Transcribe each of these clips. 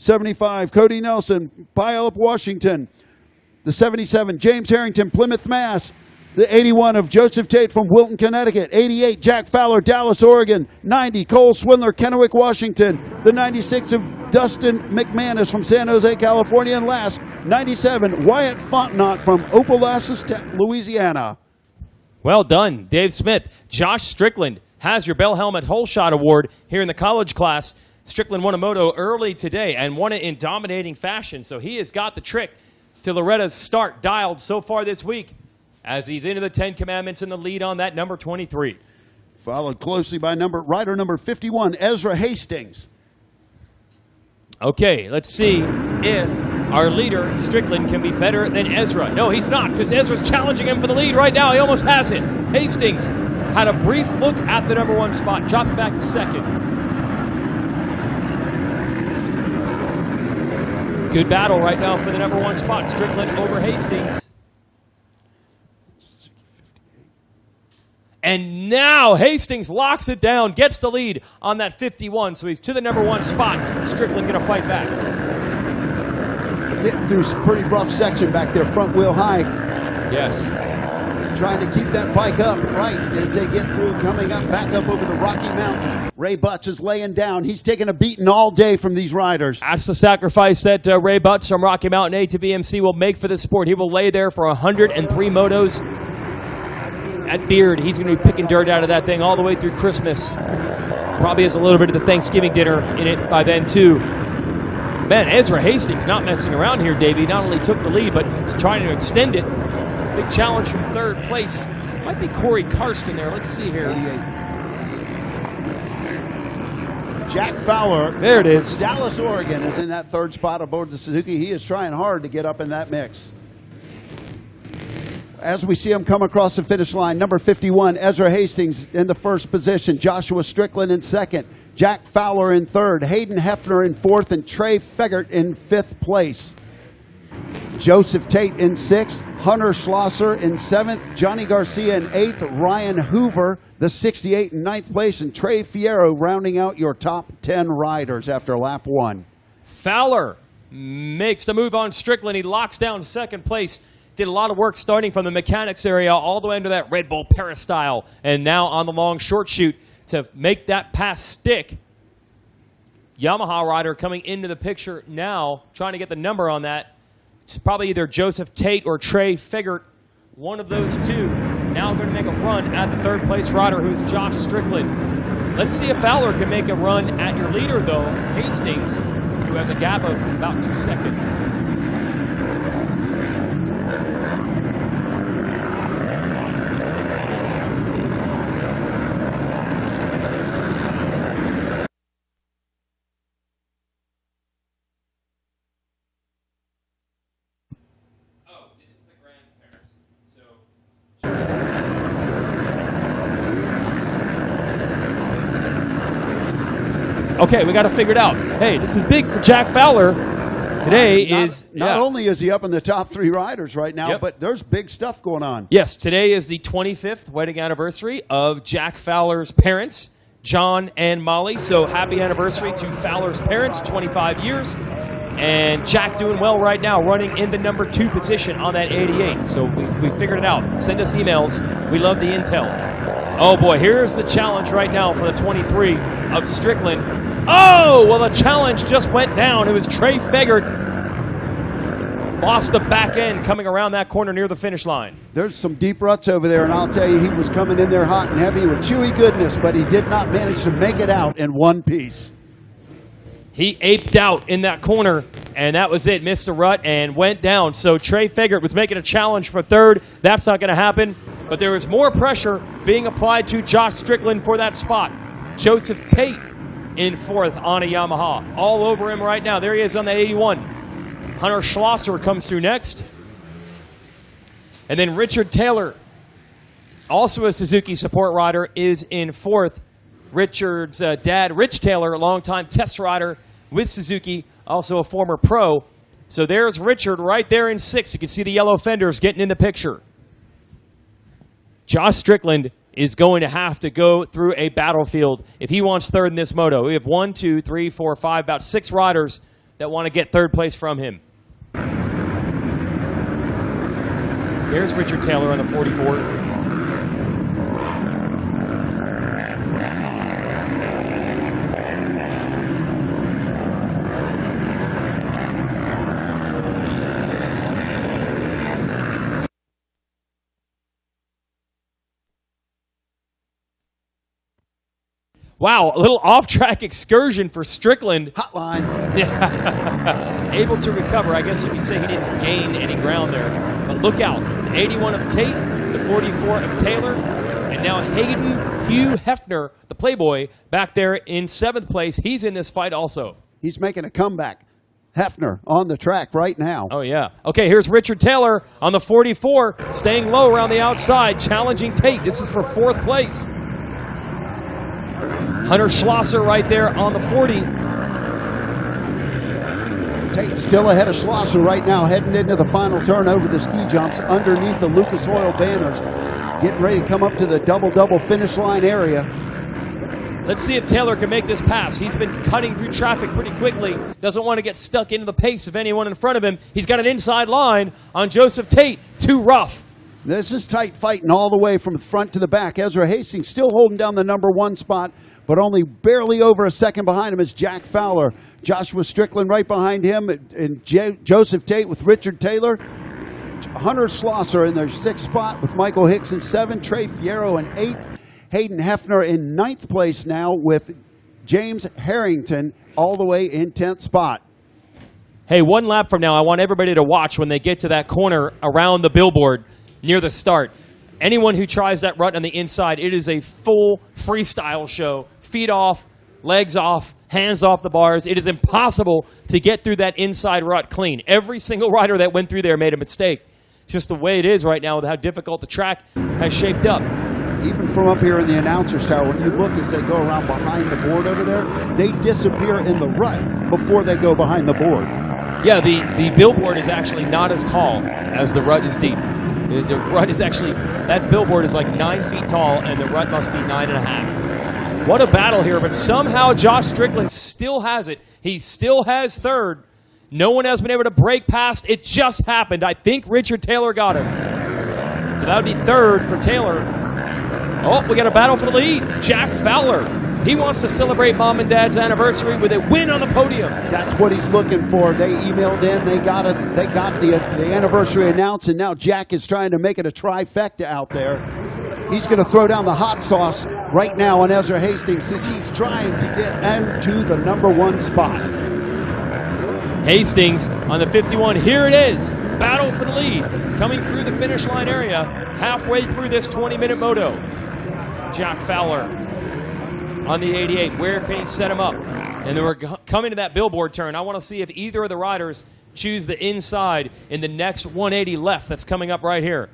75, Cody Nelson, Puyallup, Washington. The 77, James Harrington, Plymouth, Mass. The 81 of Joseph Tate from Wilton, Connecticut. 88, Jack Fowler, Dallas, Oregon. 90, Cole Swindler, Kennewick, Washington. The 96 of Dustin McManus from San Jose, California. And last, 97, Wyatt Fontenot from Opelousas, Louisiana. Well done, Dave Smith. Josh Strickland has your Bell Helmet Hole Shot Award here in the college class. Strickland won a moto early today and won it in dominating fashion. So he has got the trick to Loretta's start dialed so far this week, as he's into the 10 Commandments in the lead on that number 23. Followed closely by rider number 51, Ezra Hastings. Okay, let's see if our leader, Strickland, can be better than Ezra. No, he's not, because Ezra's challenging him for the lead right now. He almost has it. Hastings had a brief look at the number 1 spot, drops back to second. Good battle right now for the number 1 spot. Strickland over Hastings. And now Hastings locks it down, gets the lead on that 51, so he's to the number 1 spot. Strickland going to fight back. Getting through some pretty rough section back there, front wheel high. Yes. Trying to keep that bike up right as they get through, coming up, back up over the Rocky Mountain. Ray Butts is laying down. He's taking a beating all day from these riders. That's the sacrifice that Ray Butts from Rocky Mountain A to BMC will make for this sport. He will lay there for 103 motos. That beard, he's going to be picking dirt out of that thing all the way through Christmas. Probably has a little bit of the Thanksgiving dinner in it by then, too. Man, Ezra Hastings not messing around here, Davey. Not only took the lead, but he's trying to extend it. Big challenge from 3rd place. Might be Corey Karsten there. Let's see here. 88. Jack Fowler. There it is. Dallas, Oregon is in that 3rd spot aboard the Suzuki. He is trying hard to get up in that mix. As we see him come across the finish line, number 51, Ezra Hastings in the 1st position. Joshua Strickland in 2nd. Jack Fowler in 3rd. Hayden Hefner in 4th. And Trey Fegert in 5th place. Joseph Tate in 6th. Hunter Schlosser in 7th. Johnny Garcia in 8th. Ryan Hoover, the 68 in 9th place. And Trey Fierro rounding out your top 10 riders after lap 1. Fowler makes the move on Strickland. He locks down 2nd place. Did a lot of work starting from the mechanics area all the way into that Red Bull Peristyle. And now on the long short shoot to make that pass stick. Yamaha rider coming into the picture now, trying to get the number on that. It's probably either Joseph Tate or Trey Fegert, one of those two. Now going to make a run at the 3rd place rider, who's Josh Strickland. Let's see if Fowler can make a run at your leader, though, Hastings, who has a gap of about 2 seconds. Okay, we got to figure it out. Hey, this is big for Jack Fowler. Today not only is he up in the top 3 riders right now, but there's big stuff going on. Yes, today is the 25th wedding anniversary of Jack Fowler's parents, John and Molly. So happy anniversary to Fowler's parents, 25 years. And Jack doing well right now, running in the number 2 position on that 88. So we figured it out. Send us emails. We love the intel. Oh, boy, here's the challenge right now for the 23 of Strickland. Oh, well, the challenge just went down. It was Trey Fegert. Lost the back end coming around that corner near the finish line. There's some deep ruts over there, and I'll tell you, he was coming in there hot and heavy with chewy goodness, but he did not manage to make it out in one piece. He aped out in that corner, and that was it. Missed a rut and went down. So Trey Fegert was making a challenge for 3rd. That's not going to happen. But there was more pressure being applied to Josh Strickland for that spot. Joseph Tate in 4th on a Yamaha. All over him right now. There he is on that 81. Hunter Schlosser comes through next. And then Richard Taylor, also a Suzuki support rider, is in 4th. Richard's dad, Rich Taylor, a longtime test rider with Suzuki, also a former pro. So there's Richard right there in 6th. You can see the yellow fenders getting in the picture. Josh Strickland is going to have to go through a battlefield if he wants 3rd in this moto. We have 1, 2, 3, 4, 5, about 6 riders that want to get third place from him. There's Richard Taylor on the 44. Wow, a little off-track excursion for Strickland. Hotline. Yeah. Able to recover. I guess you could say he didn't gain any ground there. But look out. The 81 of Tate, the 44 of Taylor, and now Hayden Hugh Hefner, the Playboy, back there in 7th place. He's in this fight also. He's making a comeback. Hefner on the track right now. Oh, yeah. Okay, here's Richard Taylor on the 44, staying low around the outside, challenging Tate. This is for 4th place. Hunter Schlosser right there on the 40. Tate still ahead of Schlosser right now, heading into the final turn over the ski jumps underneath the Lucas Oil banners. Getting ready to come up to the double-double finish line area. Let's see if Taylor can make this pass. He's been cutting through traffic pretty quickly. Doesn't want to get stuck into the pace of anyone in front of him. He's got an inside line on Joseph Tate. Too rough. This is tight fighting all the way from the front to the back. Ezra Hastings still holding down the #1 spot, but only barely over a second behind him is Jack Fowler. Joshua Strickland right behind him, and Joseph Tate with Richard Taylor. Hunter Schlosser in their 6th spot with Michael Hicks in 7th, Trey Fierro in 8th, Hayden Hefner in 9th place now with James Harrington all the way in 10th spot. Hey, 1 lap from now, I want everybody to watch when they get to that corner around the billboard near the start. Anyone who tries that rut on the inside, it is a full freestyle show. Feet off, legs off, hands off the bars. It is impossible to get through that inside rut clean. Every single rider that went through there made a mistake. It's just the way it is right now with how difficult the track has shaped up. Even from up here in the announcer's tower, when you look as they go around behind the board over there, they disappear in the rut before they go behind the board. Yeah, the billboard is actually not as tall as the rut is deep. The rut is actually, that billboard is like 9 feet tall, and the rut must be 9.5. What a battle here, but somehow Josh Strickland still has it. He still has 3rd. No one has been able to break past. It just happened. I think Richard Taylor got him. So that would be 3rd for Taylor. Oh, we got a battle for the lead. Jack Fowler. He wants to celebrate Mom and Dad's anniversary with a win on the podium. That's what he's looking for. They emailed in. They got it. They got the anniversary announced, and now Jack is trying to make it a trifecta out there. He's going to throw down the hot sauce right now on Ezra Hastings as he's trying to get into the #1 spot. Hastings on the 51. Here it is. Battle for the lead. Coming through the finish line area. Halfway through this 20-minute moto. Jack Fowler on the 88. Where can he set him up? And then we're coming to that billboard turn. I want to see if either of the riders choose the inside in the next 180 left that's coming up right here.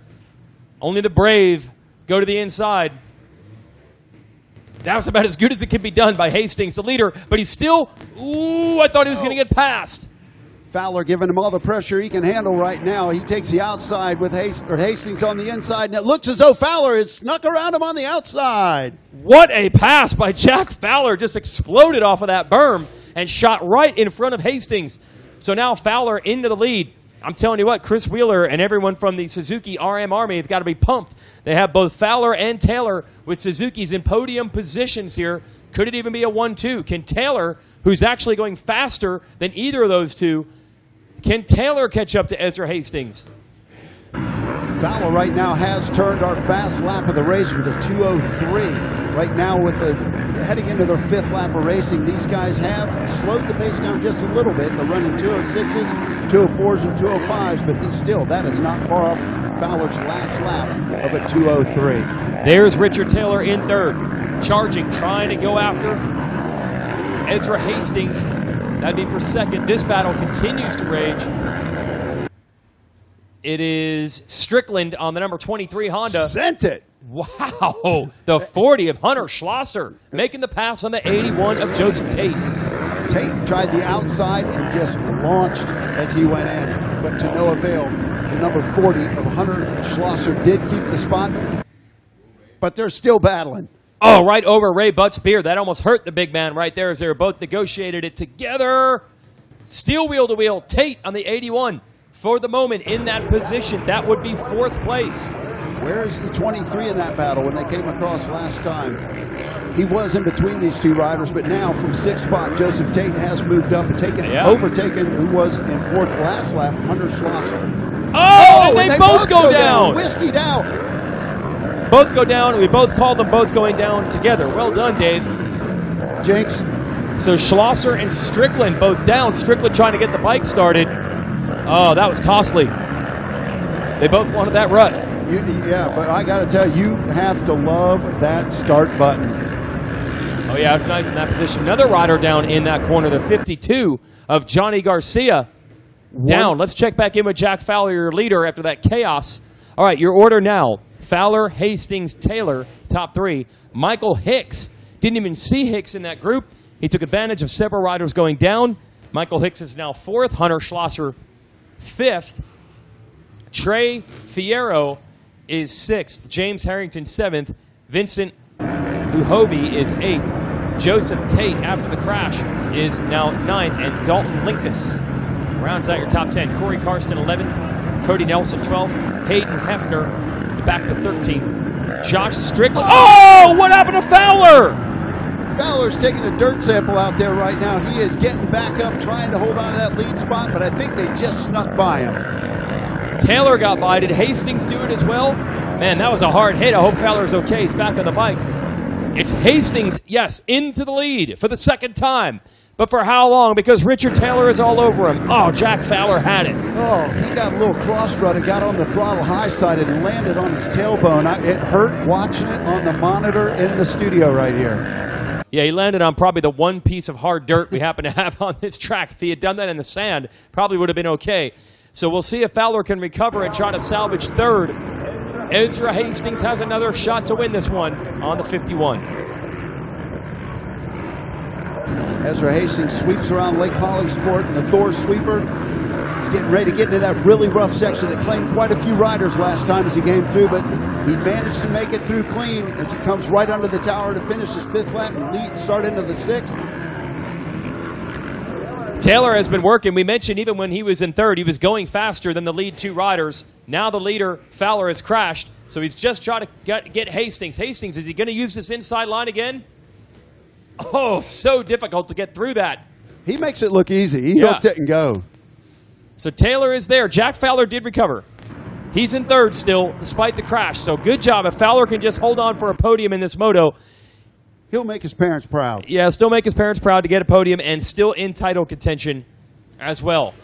Only the brave go to the inside. That was about as good as it could be done by Hastings, the leader, but he's still, ooh, I thought he was going to get past. Fowler giving him all the pressure he can handle right now. He takes the outside with Hastings on the inside, and it looks as though Fowler has snuck around him on the outside. What a pass by Jack Fowler. Just exploded off of that berm and shot right in front of Hastings. So now Fowler into the lead. I'm telling you what, Chris Wheeler and everyone from the Suzuki RM Army have got to be pumped. They have both Fowler and Taylor with Suzuki's in podium positions here. Could it even be a 1-2? Can Taylor, who's actually going faster than either of those two, can Taylor catch up to Ezra Hastings? Fowler right now has turned our fast lap of the race with a 2:03. Right now, with heading into their 5th lap of racing, these guys have slowed the pace down just a little bit. They're running 2:06s, 2:04s, and 2:05s, but still, that is not far off Fowler's last lap of a 2:03. There's Richard Taylor in 3rd, charging, trying to go after Ezra Hastings. That'd be for 2nd. This battle continues to rage. It is Strickland on the number 23 Honda. Sent it. Wow. The 40 of Hunter Schlosser making the pass on the 81 of Joseph Tate. Tate tried the outside and just launched as he went in, but to no avail. The number 40 of Hunter Schlosser did keep the spot, but they're still battling. Oh, right over Ray Butt's beard. That almost hurt the big man right there as they were both negotiated it together. Steel wheel to wheel. Tate on the 81 for the moment in that position. That would be 4th place. Where's the 23 in that battle when they came across last time? He was in between these two riders, but now from 6th spot, Joseph Tate has moved up and overtaken who was in 4th last lap, Hunter Schlosser. Oh, and they both go down. Whiskeyed out. Both go down. We both called them both going down together. Well done, Dave. Jinx. So Schlosser and Strickland both down. Strickland trying to get the bike started. Oh, that was costly. They both wanted that rut. Yeah, but I got to tell you, you have to love that start button. Oh, yeah, it's nice in that position. Another rider down in that corner, the 52 of Johnny Garcia. Down. Let's check back in with Jack Fowler, your leader, after that chaos. All right, your order now. Fowler, Hastings, Taylor, top 3. Michael Hicks. Didn't even see Hicks in that group. He took advantage of several riders going down. Michael Hicks is now 4th. Hunter Schlosser, 5th. Trey Fierro is 6th. James Harrington, 7th. Vincent Uhobi is 8th. Joseph Tate, after the crash, is now 9th. And Dalton Linkus rounds out your top 10. Corey Karsten, 11th. Cody Nelson, 12th. Hayden Hefner, back to 13th. Josh Strickland. Oh, what happened to Fowler? Fowler's taking a dirt sample out there right now. He is getting back up, trying to hold on to that lead spot, but I think they just snuck by him. Taylor got by. Did Hastings do it as well? Man, that was a hard hit. I hope Fowler's okay. He's back on the bike. It's Hastings, yes, into the lead for the 2nd time. But for how long? Because Richard Taylor is all over him. Oh, Jack Fowler had it. Oh, he got a little cross-rutted, got on the throttle high-sided, and landed on his tailbone. It hurt watching it on the monitor in the studio right here. Yeah, he landed on probably the one piece of hard dirt we happen to have on this track. If he had done that in the sand, probably would have been okay. So we'll see if Fowler can recover and try to salvage 3rd. Ezra Hastings has another shot to win this one on the 51. Ezra Hastings sweeps around Lake Polysport in the Thor sweeper. He's getting ready to get into that really rough section that claimed quite a few riders last time as he came through, but he managed to make it through clean as he comes right under the tower to finish his 5th lap and start into the 6th. Taylor has been working. We mentioned even when he was in 3rd, he was going faster than the lead 2 riders. Now the leader, Fowler, has crashed, so he's just trying to get Hastings. Hastings, is he going to use this inside line again? Oh, so difficult to get through that. He makes it look easy. He hooked it and go. So Taylor is there. Jack Fowler did recover. He's in 3rd still, despite the crash. So good job. If Fowler can just hold on for a podium in this moto, he'll make his parents proud. Yeah, still make his parents proud to get a podium and still in title contention as well.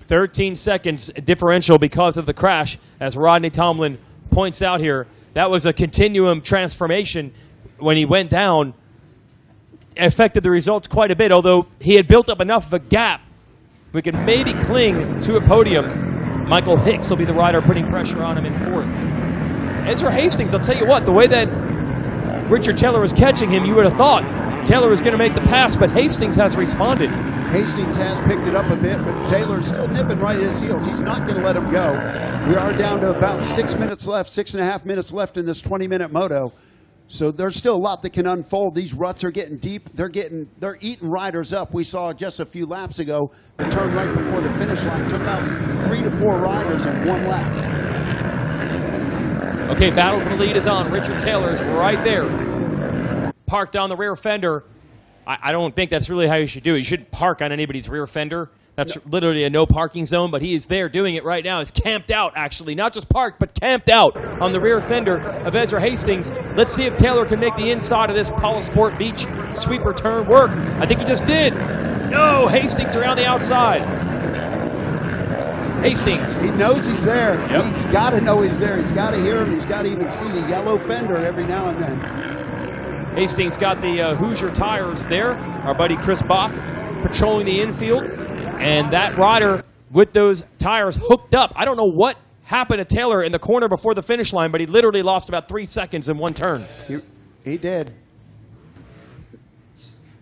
13 seconds differential because of the crash, as Rodney Tomlin points out here. That was a continuum transformation when he went down. It affected the results quite a bit, although he had built up enough of a gap. We could maybe cling to a podium. Michael Hicks will be the rider putting pressure on him in 4th. Ezra Hastings, I'll tell you what, the way that Richard Taylor was catching him, you would have thought Taylor was going to make the pass, but Hastings has responded. Hastings has picked it up a bit, but Taylor's still nipping right at his heels. He's not going to let him go. We are down to about 6 minutes left, 6.5 minutes left in this 20-minute moto. So there's still a lot that can unfold. These ruts are getting deep. They're eating riders up. We saw just a few laps ago, the turn right before the finish line took out 3 to 4 riders in 1 lap. Okay, battle for the lead is on. Richard Taylor is right there. Parked on the rear fender. I don't think that's really how you should do it. You shouldn't park on anybody's rear fender. That's literally a no parking zone, but he is there doing it right now. He's camped out, actually. Not just parked, but camped out on the rear fender of Ezra Hastings. Let's see if Taylor can make the inside of this Polysport Beach sweeper turn work. I think he just did. No, Hastings around the outside. Hastings. He knows he's there. Yep. He's got to know he's there. He's got to hear him. He's got to even see the yellow fender every now and then. Hastings got the Hoosier tires there. Our buddy Chris Bach patrolling the infield. And that rider with those tires hooked up. I don't know what happened to Taylor in the corner before the finish line, but he literally lost about 3 seconds in one turn. He did.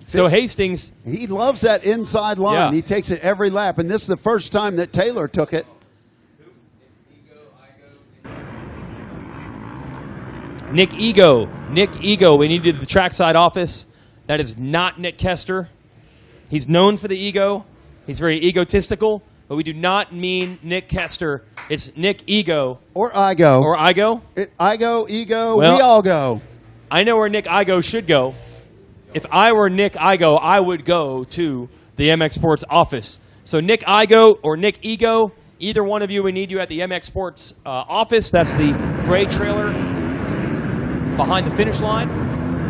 So Hastings. He loves that inside line. Yeah. He takes it every lap, and this is the first time that Taylor took it. Nick Ego. Nick Ego, we needed the trackside office. That is not Nick Kester. He's known for the ego. He's very egotistical, but we do not mean Nick Kester. It's Nick Ego. Or Igo. Or Igo. Igo, ego, Well, we all go. I know where Nick Igo should go. If I were Nick Igo, I would go to the MX Sports office. So Nick Igo or Nick Ego, either one of you, we need you at the MX Sports office. That's the gray trailer behind the finish line.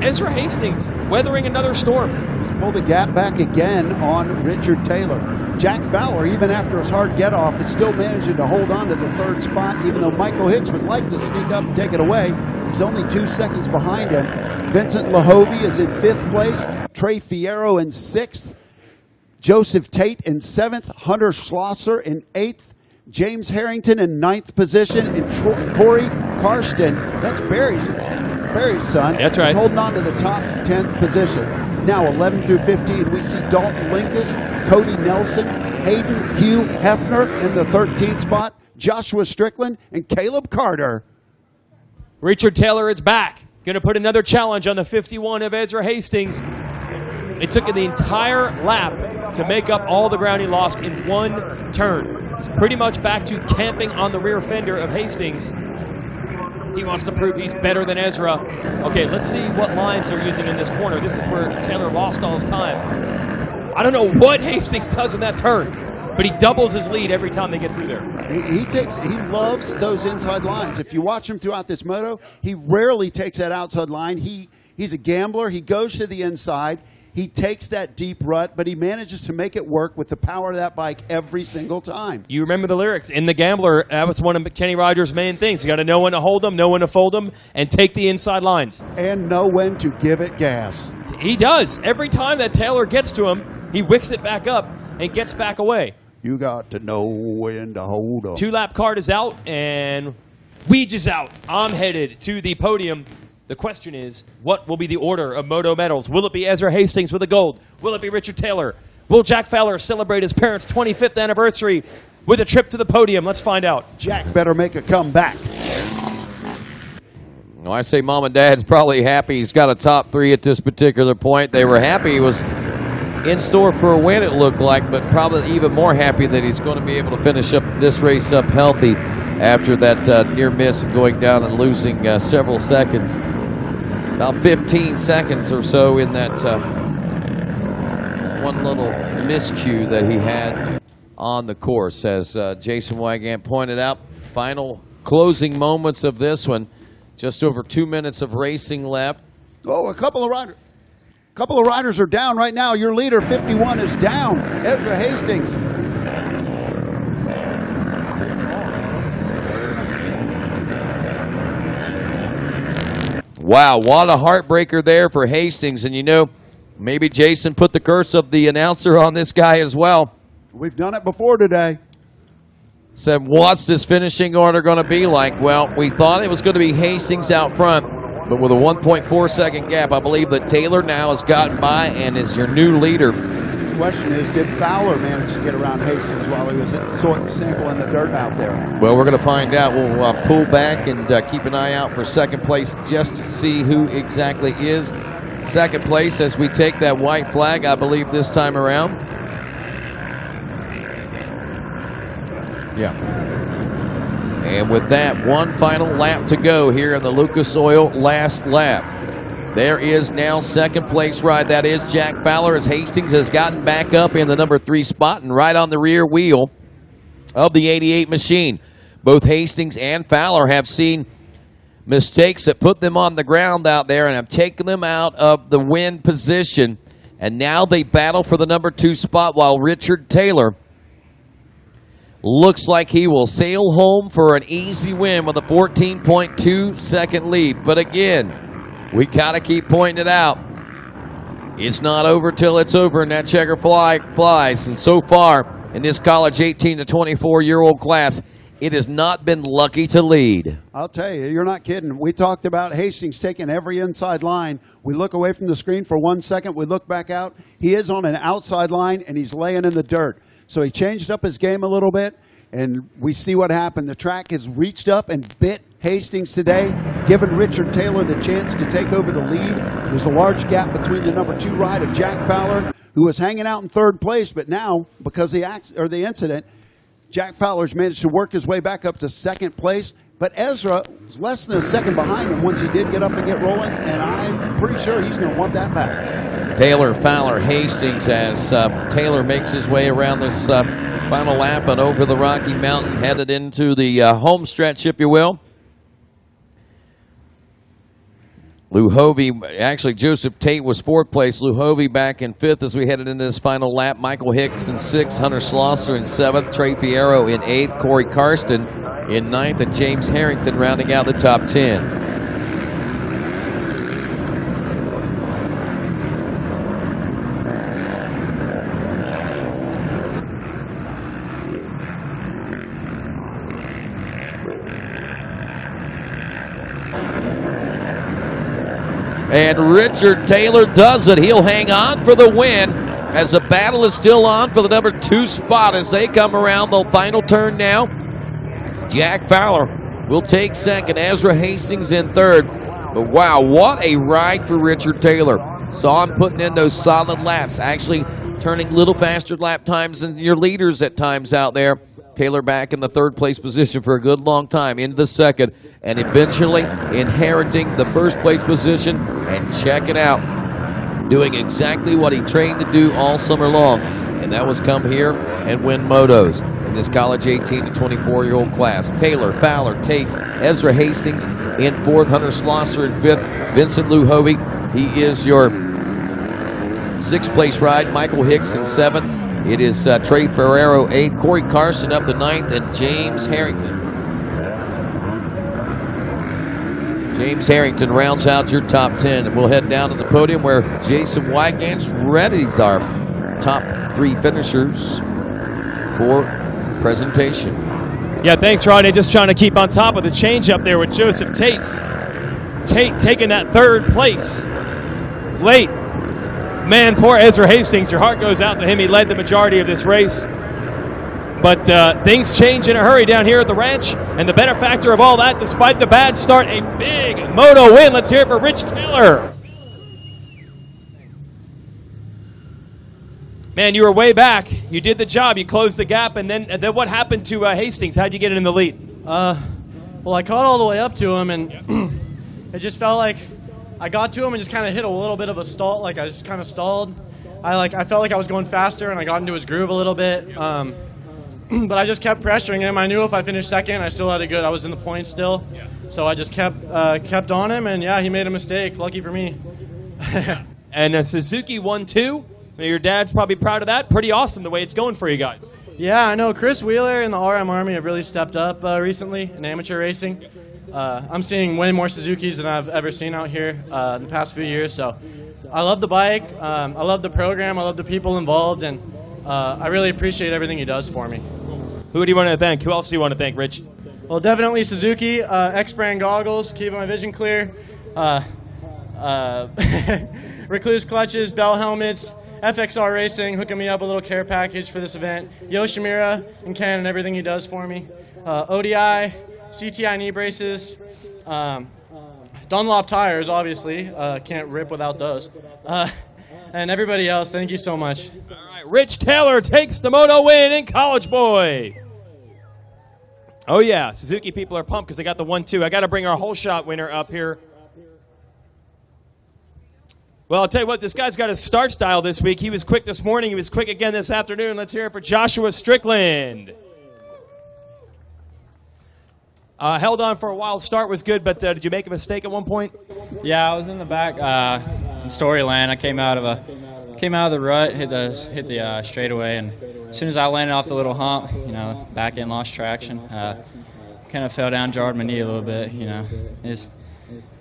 Ezra Hastings weathering another storm. He's pulled the gap back again on Richard Taylor. Jack Fowler, even after his hard get-off, is still managing to hold on to the third spot, even though Michael Hicks would like to sneak up and take it away. He's only 2 seconds behind him. Vincent Lahovey is in 5th place. Trey Fierro in 6th. Joseph Tate in 7th. Hunter Schlosser in 8th. James Harrington in 9th position. And Corey Karsten, that's Barry's son. That's right. He's holding on to the top 10th position. Now 11 through 15, we see Dalton Linkus, Cody Nelson, Hayden Hugh Hefner in the 13th spot, Joshua Strickland, and Caleb Carter. Richard Taylor is back. Going to put another challenge on the 51 of Ezra Hastings. It took him the entire lap to make up all the ground he lost in one turn. He's pretty much back to camping on the rear fender of Hastings. He wants to prove he's better than Ezra. Okay, let's see what lines they're using in this corner. This is where Taylor lost all his time. I don't know what Hastings does in that turn, but he doubles his lead every time they get through there. He loves those inside lines. If you watch him throughout this moto, he rarely takes that outside line. He's a gambler. He goes to the inside. He takes that deep rut, but he manages to make it work with the power of that bike every single time. You remember the lyrics. In The Gambler, that was one of Kenny Rogers' main things. You got to know when to hold them, know when to fold them, and take the inside lines. And know when to give it gas. He does. Every time that Taylor gets to him, he wicks it back up and gets back away. You got to know when to hold them. 2-lap card is out, and Weege is out. I'm headed to the podium. The question is, what will be the order of Moto medals? Will it be Ezra Hastings with a gold? Will it be Richard Taylor? Will Jack Fowler celebrate his parents' 25th anniversary with a trip to the podium? Let's find out. Jack better make a comeback. Well, I say Mom and Dad's probably happy he's got a top 3 at this particular point. They were happy he was in store for a win, it looked like, but probably even more happy that he's going to be able to finish up this race up healthy after that near miss and going down and losing several seconds. About 15 seconds or so in that one little miscue that he had on the course. As Jason Wygant pointed out, final closing moments of this one. Just over 2 minutes of racing left. Oh, a couple of riders are down right now. Your leader, 51, is down. Ezra Hastings. Wow, what a heartbreaker there for Hastings. And, you know, maybe Jason put the curse of the announcer on this guy as well. We've done it before today. Said, what's this finishing order going to be like? Well, we thought it was going to be Hastings out front, but with a 1.4-second gap, I believe that Taylor now has gotten by and is your new leader. The question is, did Fowler manage to get around Hastings while he was sampling the dirt out there? Well, we're going to find out. We'll pull back and keep an eye out for second place just to see who exactly is second place as we take that white flag, I believe, this time around. Yeah. And with that, one final lap to go here in the Lucas Oil last lap. There is now second place ride. That is Jack Fowler, as Hastings has gotten back up in the number 3 spot and right on the rear wheel of the 88 machine. Both Hastings and Fowler have seen mistakes that put them on the ground out there and have taken them out of the win position. And now they battle for the number 2 spot while Richard Taylor looks like he will sail home for an easy win with a 14.2-second lead. But again, we got to keep pointing it out. It's not over till it's over, and that checker flies. And so far, in this college 18 to 24-year-old class, it has not been lucky to lead. I'll tell you, you're not kidding. We talked about Hastings taking every inside line. We look away from the screen for 1 second. We look back out. He is on an outside line, and he's laying in the dirt. So he changed up his game a little bit. And we see what happened. The track has reached up and bit Hastings today, giving Richard Taylor the chance to take over the lead. There's a large gap between the number 2 ride of Jack Fowler, who was hanging out in 3rd place, but now, because of the incident, Jack Fowler's managed to work his way back up to 2nd place. But Ezra was less than a second behind him once he did get up and get rolling, and I'm pretty sure he's going to want that back. Taylor, Fowler, Hastings as Taylor makes his way around this final lap and over the Rocky Mountain, headed into the home stretch, if you will. Luhovy, actually Joseph Tate was 4th place. Luhovy back in 5th as we headed into this final lap. Michael Hicks in 6th, Hunter Schlosser in 7th, Trey Fierro in 8th, Corey Karsten in 9th, and James Harrington rounding out the top 10. And Richard Taylor does it. He'll hang on for the win as the battle is still on for the number 2 spot as they come around the final turn now. Jack Fowler will take 2nd. Ezra Hastings in 3rd. But wow, what a ride for Richard Taylor. Saw him putting in those solid laps, actually turning a little faster lap times than your leaders at times out there. Taylor back in the 3rd place position for a good long time, into the 2nd, and eventually inheriting the 1st place position. And check it out, doing exactly what he trained to do all summer long, and that was come here and win motos in this college 18 to 24-year-old class. Taylor, Fowler, Tate, Ezra Hastings in 4th, Hunter Schlosser in 5th, Vincent Luhovy, he is your 6th place ride, Michael Hicks in 7th. It is Trey Ferrero 8th, Corey Carson up to 9th, and James Harrington. James Harrington rounds out your top 10, and we'll head down to the podium where Jason Wygant's readies our top 3 finishers for presentation. Yeah, thanks, Rodney. Just trying to keep on top of the change up there with Joseph Tate. Tate taking that 3rd place late. Man, poor Ezra Hastings, your heart goes out to him. He led the majority of this race. But things change in a hurry down here at the ranch, and the benefactor of all that, despite the bad start, a big moto win. Let's hear it for Rich Taylor. Man, you were way back. You did the job. You closed the gap, and then what happened to Hastings? How'd you get it in the lead? Well, I caught all the way up to him, and it just felt like I got to him and just kind of hit a little bit of a stall. Like I just kind of stalled. I felt like I was going faster, and I got into his groove a little bit. But I just kept pressuring him. I knew if I finished 2nd, I still had a good. I was in the points still, so I just kept on him, and yeah, he made a mistake. Lucky for me. And Suzuki won 2. Your dad's probably proud of that. Pretty awesome the way it's going for you guys. Yeah, I know. Chris Wheeler and the RM Army have really stepped up recently in amateur racing. I'm seeing way more Suzukis than I've ever seen out here in the past few years. So I love the bike. I love the program. I love the people involved, and I really appreciate everything he does for me. Who do you want to thank? Who else do you want to thank, Rich? Well, definitely Suzuki, X-Brand goggles, keeping my vision clear. Recluse clutches, Bell helmets, FXR Racing, hooking me up a little care package for this event. Yoshimura and Ken and everything he does for me. ODI, CTI knee braces, Dunlop tires, obviously. Can't rip without those. And everybody else, thank you so much. All right, Rich Taylor takes the moto win in College Boy. Oh, yeah, Suzuki people are pumped because they got the 1-2. I got to bring our whole shot winner up here. Well, I'll tell you what, this guy's got a start style this week. He was quick this morning. He was quick again this afternoon. Let's hear it for Joshua Strickland. Held on for a while. Start was good, but did you make a mistake at one point? Yeah, I was in the back in Storyland. I came out of the rut, hit the straightaway, and as soon as I landed off the little hump, back end lost traction. Kind of fell down, jarred my knee a little bit. There's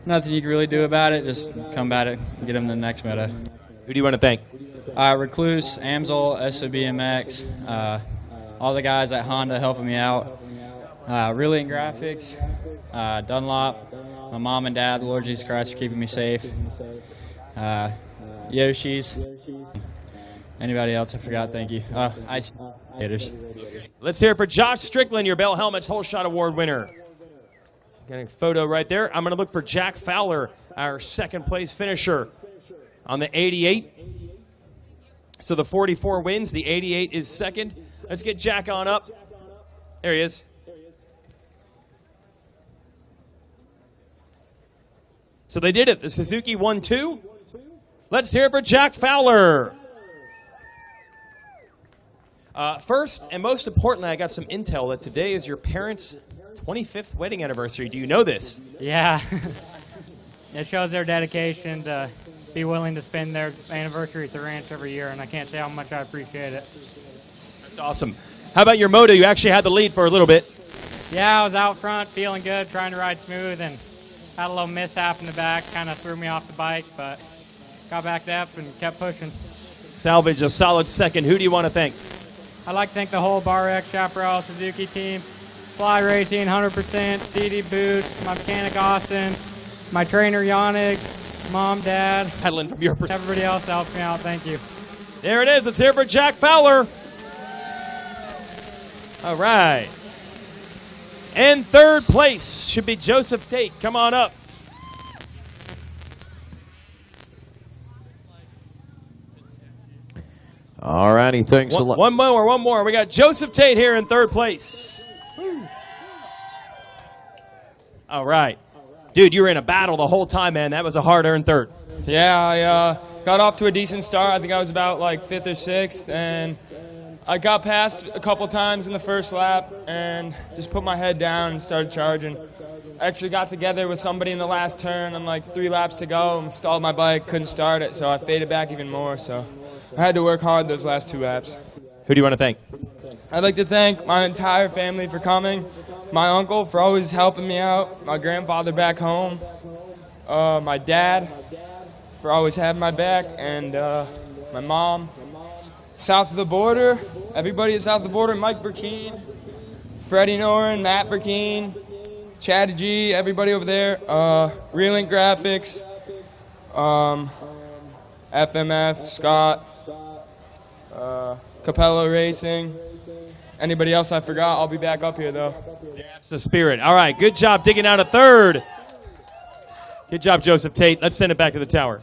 nothing you can really do about it. Just come at it and get them to the next moto. Who do you want to thank? Recluse, Amsel, SOBMX, all the guys at Honda helping me out. Really in graphics, Dunlop, my mom and dad, the Lord Jesus Christ for keeping me safe. Yoshi's. Anybody else I forgot, thank you. Ice haters. Let's hear it for Josh Strickland, your Bell Helmets Whole Shot Award winner. Getting a photo right there. I'm going to look for Jack Fowler, our second place finisher on the 88. So the 44 wins. The 88 is second. Let's get Jack on up. There he is. So they did it. The Suzuki won 2. Let's hear it for Jack Fowler. First and most importantly, I got some intel that today is your parents' 25th wedding anniversary. Do you know this? Yeah. It shows their dedication to be willing to spend their anniversary at the ranch every year, and I can't say how much I appreciate it. That's awesome. How about your Moto? You actually had the lead for a little bit. Yeah, I was out front, feeling good, trying to ride smooth, and had a little mishap in the back, kind of threw me off the bike, but got back up and kept pushing. Salvage a solid second. Who do you want to thank? I'd like to thank the whole Bar X Chaparral Suzuki team, Fly Racing, 100%, CD Boots, my mechanic Austin, my trainer Yannick, Mom, Dad, Pedaling from your perspective. everybody else that helped me out. Thank you. There it is. Let's hear it for Jack Fowler. All right. And third place should be Joseph Tate. Come on up. All righty, thanks a lot. One more. We got Joseph Tate here in third place. All right. Dude, you were in a battle the whole time, man. That was a hard-earned third. Yeah, I got off to a decent start. I think I was about like 5th or 6th, and I got past a couple times in the first lap and just put my head down and started charging. I actually got together with somebody in the last turn and like 3 laps to go and stalled my bike, couldn't start it, so I faded back even more. So I had to work hard those last 2 laps. Who do you want to thank? I'd like to thank my entire family for coming, my uncle for always helping me out, my grandfather back home, my dad for always having my back, and my mom. South of the border, everybody at South of the border, Mike Burkeen, Freddie Noren, Matt Burkeen, Chad G, everybody over there, Relink Graphics, FMF, Scott, Capello Racing. Anybody else I forgot, I'll be back up here, though. Yeah, that's the spirit. All right, good job digging out a third. Good job, Joseph Tate. Let's send it back to the tower.